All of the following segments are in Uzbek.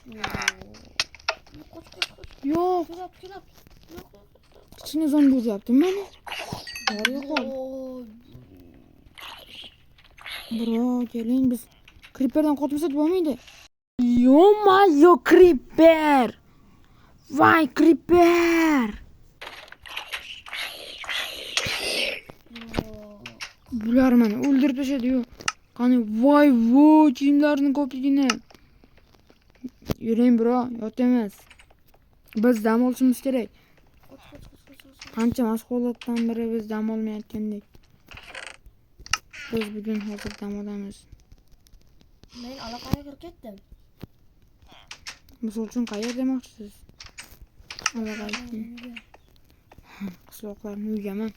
Koş koş koş. Yok. Kelap. Yok. Kichkina zombi uryaptimi meni? Bor yo'q. Bro, keling biz Creeper'dan qochmasak bo'lmaydi. Yo-mayo, Creeper! Voy, Creeper! Bular meni o'ldirib tashladi-yu. Qani, voy, kiyimlarini ko'pligini. Yuring bro, yot emas. Biz dam olishimiz kerak. Qancha mashg'ulotdan beri biz dam olmayotgandik. Biz bugun hozir dam olamiz. Men allaqayerga kirib ketdim. Misol uchun qayerga demoqchisiz? Allaqayerga. Qishloqlarni uygaman.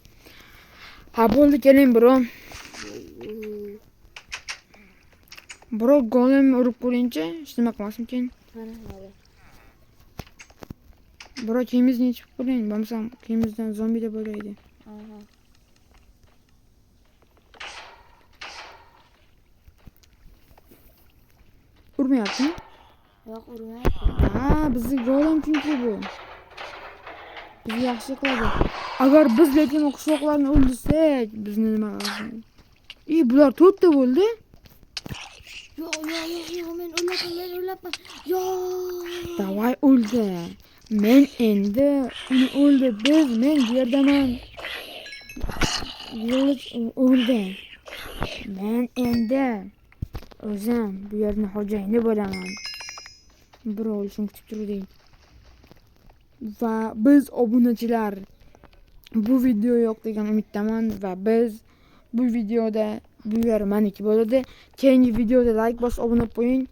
Ha, bo'ldi, keling bro. Bro, golem urib ko'ringchi, hech nima qilmasimkin. Mana hali. Bro, kiyimizni yechib ko'ring, bo'lmasam kiyimizdan zombi deb o'ylaydi. Aha. Urmayaptimi? Yo'q, urmayapti. Ha, bizni golem chunki bu. Bizni yaxshi qiladi. Agar biz lekin o qishloqlarni o'ldirsak, bizni nima qiladi? Bular 4 ta bo'ldi. Yo'q, men o'ylabman. Yo'q. Davay o'ldi. Men endi uni o'ldi. Men bu yerdaman. O'ldi. Men endi o'zim bu yerning xo'jayini bo'laman. Bro, o'lishim kutib turdik. Va biz obunachilar bu video yo'q degan umiddaman va biz bu videoda bu yer meniki bo'ladi. Keyingi videoda like bosib obuna qo'ying.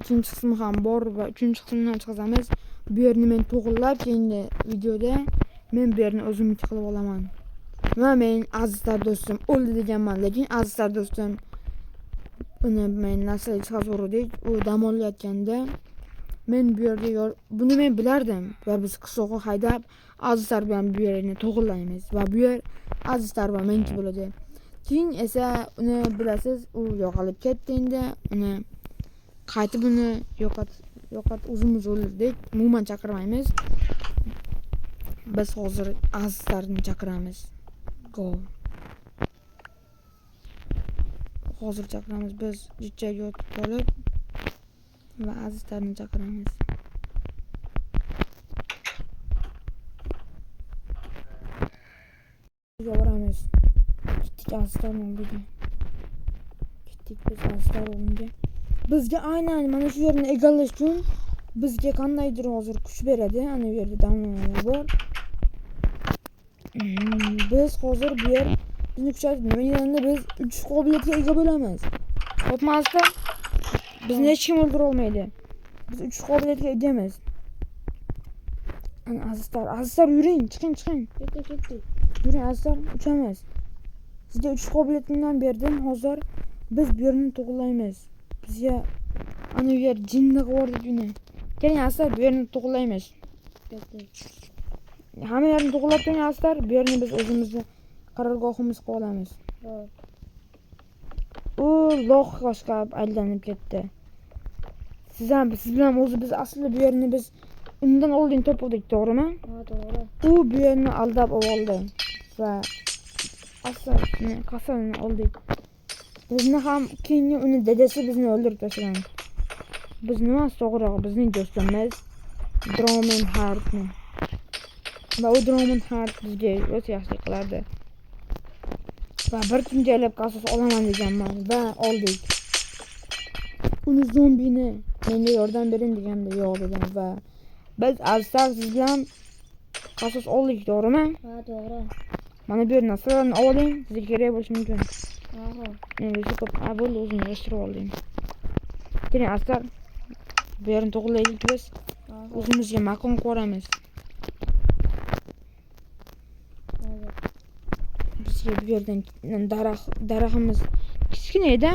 Ikkinchi qismi ham bor va uchinchi qismini chiqazamiz. Bu yerni men to'g'rilab keyingi videoda men bu yerni o'zim qilib olaman. Va men azizlar do'stim o'ldi deganman, lekin azizlar do'stim uni men nasl chiqazurdik. U dam olayotganda men bu yerga buni men bilardim va biz qishloqqa haydab azizlar bilan bu yerni to'g'rilaymiz va bu yer azizlar va meniki bo'ladi. Keyin esa uni bilasiz, u yo'qolib ketdi endi. Uni qaytib uni yo'qot o'zimiz o'ldirdik. Umuman chaqirmaymiz. Biz hozir azizlarni chaqiramiz. Go. Hozir chaqiramiz. Biz jichchaga yotib qolib va azizlarni chaqiramiz. Boramiz. Ketdik azizlarni oldiga. Ketdik biz azizlar oldiga. Bizga aynan mana shu yerni egallash uchun bizga qandaydir hozir kuch beradi. Ana bu yerda damlamalar bor. Biz hozir bu yer bizni kuchaytiradi. Nima deganda biz 3 qobiliyatga ega bo'lamiz. O'tmasda bizni hech kim o'ldira olmaydi. Biz 3 qobiliyatga egamiz. Ana azizlar yuring, chiqing. Ketdik. Yuring azizlar, uchamiz. Sizga 3 qobiliyatdan berdim. Hozir biz bu yerni to'g'rilaymiz. Bizga ana bu yer jinni qilib uni. Keling azizlar, bu yerni to'g'rilaymiz. Ketdik. Hamma yerni to'g'rilab qo'ying azizlar. Bu yerni biz o'zimizni qarorgohimiz qilib olamiz. U loh qoshqab aylanib ketdi. Siz bilan o'zi biz aslida bu yerni biz undan oldin topildik, to'g'rimi? Ha, to'g'ri. U bu yerni aldab oldi va aslida qasamni oldik. Bizni ham keyingi uni dadasi bizni o'ldirib tashlagan. Biz nima to'g'ri, bizning do'stimiz Dromen Hartni. Va u Dromen Hart bizga o'ta yaxshi qilardi. Va bir kun joylab qasos olaman deganman va oldik. Uni zombini menga yordam bering deganda yo'q dedim va biz azizlar siz bilan qasos oldik, to'g'rimi? Ha, to'g'ri. Mana bu narsalarni oling, sizga kerak bo'lishi mumkin. Aha. Endi shu ko'p qabul o'zini yashirib oldim. Keling azizlar, bu yerni to'g'rilaylik biz. O'zimizga makon quramiz. Bizga bu yerdan daraxtimiz kichkina edi.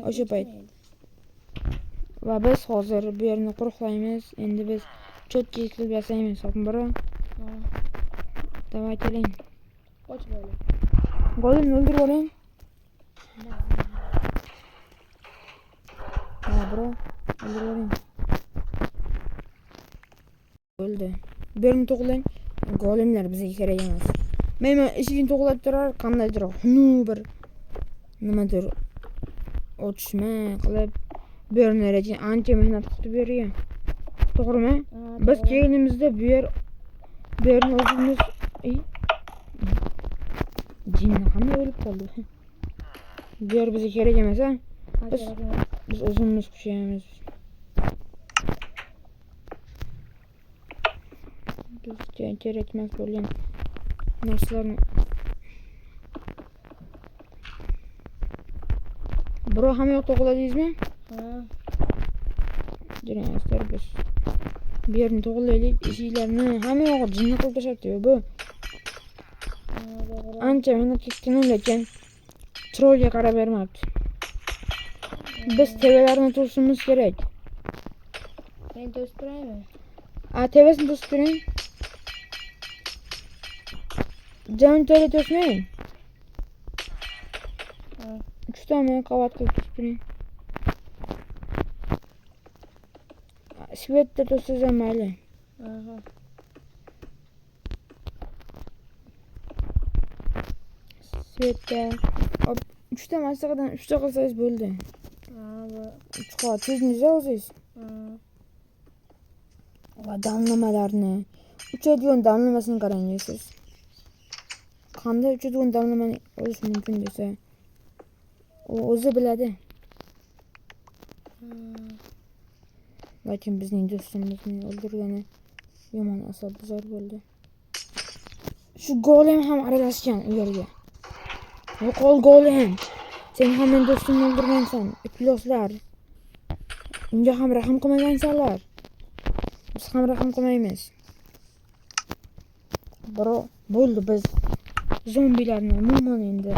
O'sha payt. Va biz hozir bu yerni qo'riqlaymiz. Endi biz cho'tki qilib yasaymiz, xo'pmi bro? Davay keling. Qoch bola. Golni o'ldirib oling. Ha bro, o'ldirib oling. Bo'ldi. Bu yerni to'g'lang. Golemlar bizga kerak emas. Men eshigini to'g'lab turar, qandaydir xunu bir nimadir otishma qilib bu yerni ancha mehnat qilib bergan. To'g'rimi? Biz kelganimizda bu yerni o'zimiz jinni qanday o'lib qoldi? Bu yer bizga kerak emas, ha? Biz o'zimiz qushaymiz. Bizga kerak emas bo'lgan narsalarni bro hamma yoqda to'g'ladingizmi? Ha. Jaranglar biz bu yerni to'g'laylik, eshiklarni hamma yog'i jinni qilib tashlabdi bu. Ancha mehnat ketgan lekin chiroyga qarab bermabdi. Biz tevalarni to'sishimiz kerak. Men to'sib turaymi? Tevasini to'sib turing. Jo'ntayli to'smang. 3 tane qavat qilib to'sib turing. Svetda to'siz ham mayli. Aha. Svetda 3 ta masaqadan 3 ta qilsangiz bo'ldi. Ha, 3 qavat tezingizda o'zingiz. Va damlamalarni uchadigan damlamasini qarang siz. Qanday uchadigan damlamani olish mumkin desa, u o'zi biladi. Lekin bizning do'stimizni o'ldirgani yomon asabbuzar bo'ldi. Shu golem ham aralashgan u yerga. Yo'qol golem. Sen ham men do'stimni o'ldirgansan. Ifloslar. Unga ham rahm qilmagansanlar. Biz ham rahm qilmaymiz. Bro, bo'ldi biz zombilarni umuman endi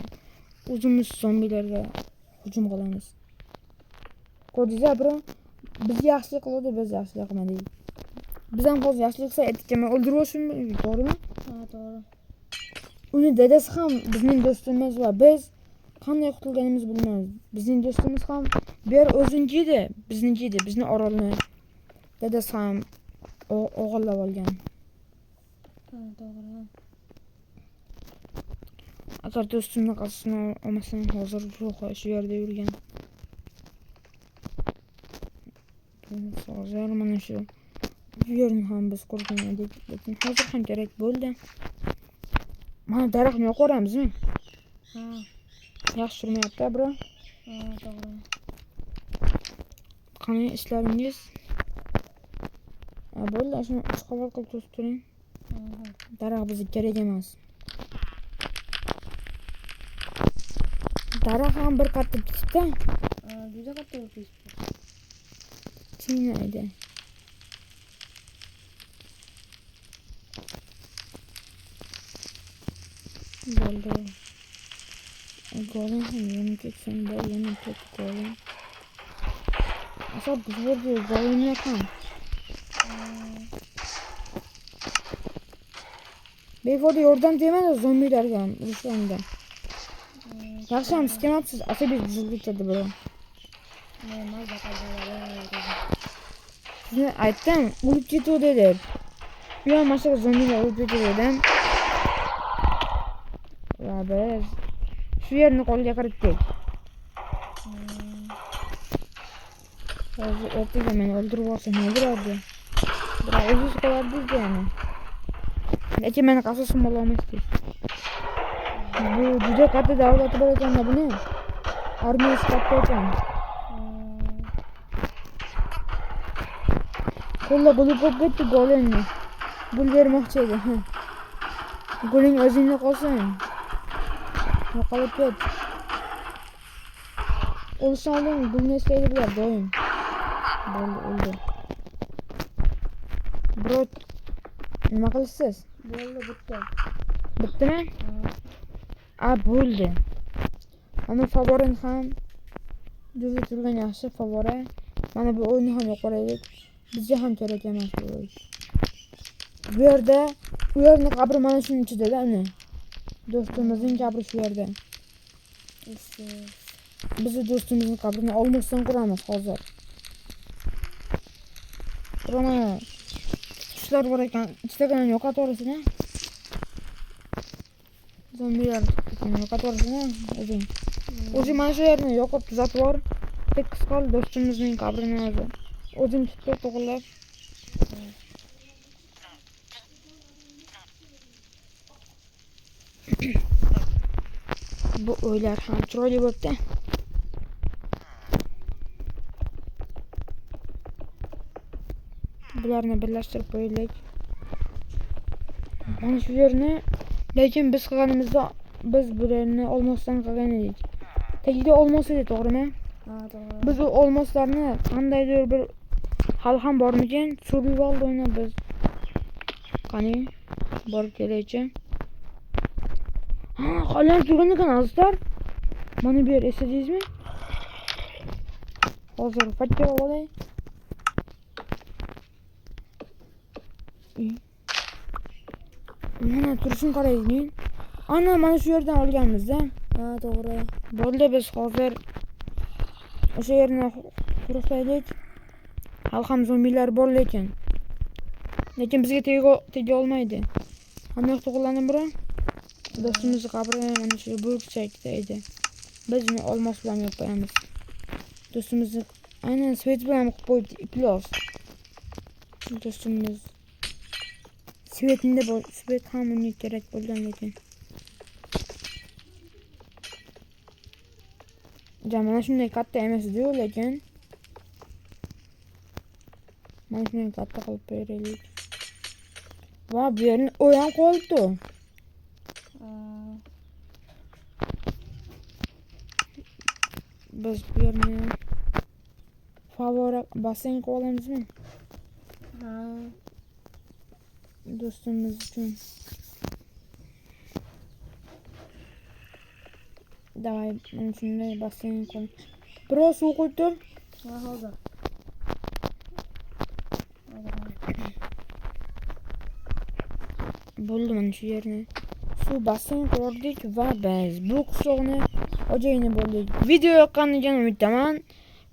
o'zimiz zombilarga hujum qilamiz. Ko'rdingizmi bro? Biz yaxshilik qildi, biz yaxshilik qilmadik. Biz ham hozir yaxshilik qilsa etikami o'ldirib olishimiz, to'g'rimi? Ha, to'g'ri. Uni dadasi ham bizning do'stimiz va biz qanday qutulganimizni bilmaymiz. Bizning do'stimiz ham bu yer o'ziniki edi, bizniki edi. Bizni orolni dadasi ham o'g'irlab olgan. Ha, to'g'ri. Agar do'stimni qasdini olmasam hozir ruhi shu yerda yurgan. Hozir mana shu bu yerni ham biz ko'rgan edik, lekin hozir ham kerak bo'ldi. Mana daraxtni yo'q ko'ramizmi? Ha. Yaxshi turmayapti, bro. Ha, to'g'ri. Qani ishlaringiz? Bo'ldi, shuni 3 qavat qilib to'sib turing. Daraxt bizga kerak emas. Daraxt ham bir qatta bitibdi. Juda katta o'tib. Chinaydi. Bo'ldi. Golem ham yana ketsin, yana ketdi golem. Asab biz bo'ldi, golemlar ham. Befoyda yordam demadi zombilarga ham urushganda. Yaxshi ham istemabsiz, asabiy buzilib ketdi bro. Sizni aytdim, o'lib ketdi deb. Bu ham mana shu zombilar o'lib ketdi dedim. Va biz shu yerni qo'lga kiritdik. Hozir ertaga meni o'ldirib olsa nima bo'ladi? Biroq o'zingiz qolardingiz yani. Lekin meni qasosim olamasdingiz. Bu juda katta davlati bor ekan buni. Armiyasi katta ekan. Qo'lda bo'lib ketdi golenni. Gul bermoqchi edi. Guling o'zingda qolsin. Yo'qolib ket. O'lsa oldin gulni istaydi bular doim. Bo'ldi, o'ldi. Bro, nima qilasiz? Bo'ldi, bitta. Bittami? Bo'ldi. Ana favorin ham juda turgan yaxshi favora. Mana bu o'yinni ham yo'qolaylik. Bizga ham kerak emas bu o'yin. Bu yerda, u yerning qabri mana shuning ichida-da uni. Do'stimizning qabri shu yerda. Biz do'stimizning qabrini olmasdan quramiz hozir. Mana qushlar bor ekan. Ikkitadan yo'qotaverasizmi? Zombilar yo'qotaverasizmi o'zing? O'zing mana shu yerni yo'qotib tuzatib yubor. Tekis qol do'stimizning qabrini o'zi. O'zing tutib to'g'rilab. Bu o'ylar ham chiroyli bo'pti. Bularni birlashtirib qo'yaylik. Mana shu yerni lekin biz qilganimizda biz bularni olmosdan qilgan edik. Tagida olmos edi, to'g'rimi? Ha, to'g'ri. Biz o olmoslarni qandaydir bir hali ham bormikin? Survival o'ynab biz. Qani borib kelaychi. Ha, qolgan turgan ekan azizlar. Mana bu yer esladingizmi? Hozir fatka olay. Mana turishini qaraylik. Ana mana shu yerdan olganmiz-da. Ha, to'g'ri. Bo'ldi, biz hozir o'sha yerni quruqlaylik. Hali ham zombilar bor lekin bizga tega olmaydi. Hamma yoq to'g'rilanib bura. Do'stimizning qabri mana shu burchakda edi. Biz uni olmos bilan yopib qo'yamiz. Do'stimizni aynan svet bilan qilib qo'yibdi, iplos. Do'stimiz svet ham unga kerak bo'lgan lekin. Mana shunday katta emas-ku lekin. Mana shunday katta qilib beraylik. Va bu yerni o'yam qolibdi. Biz bu yerni favora basseyn qilib olamizmi? Ha. Do'stimiz uchun. Davay, mana shunday basseyn qo'y. Biroz suv qo'yib tur. Ha, hozir. Bo'ldi, mana shu yerni suv basseyn qurdik va biz bu qishloqni xo'jayini bo'ldik. Video yoqqaniga umiddaman.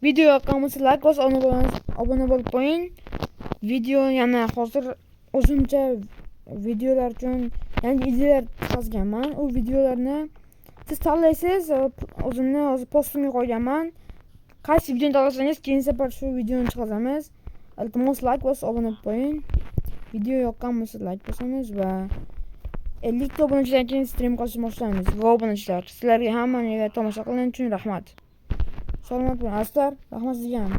Video yoqqan bo'lsa like bosib obuna bo'lib qo'ying. Video yana hozir o'zimcha videolar uchun yangi ideyalar yozganman. U videolarni siz tanlaysiz, o'zimni hozir postimga qo'yganman. Qaysi videoni tanlasangiz, keyin safar shu videoni chiqaramiz. Iltimos like bosib obuna bo'lib qo'ying. Video yoqqan bo'lsa like bosamiz va 50 ta obunachidan keyin stream qilishni boshlaymiz. Va obunachilar, sizlarga hammaga tomosha qilganingiz uchun rahmat. Salomat bo'ling, azizlar. Rahmat sizga ham.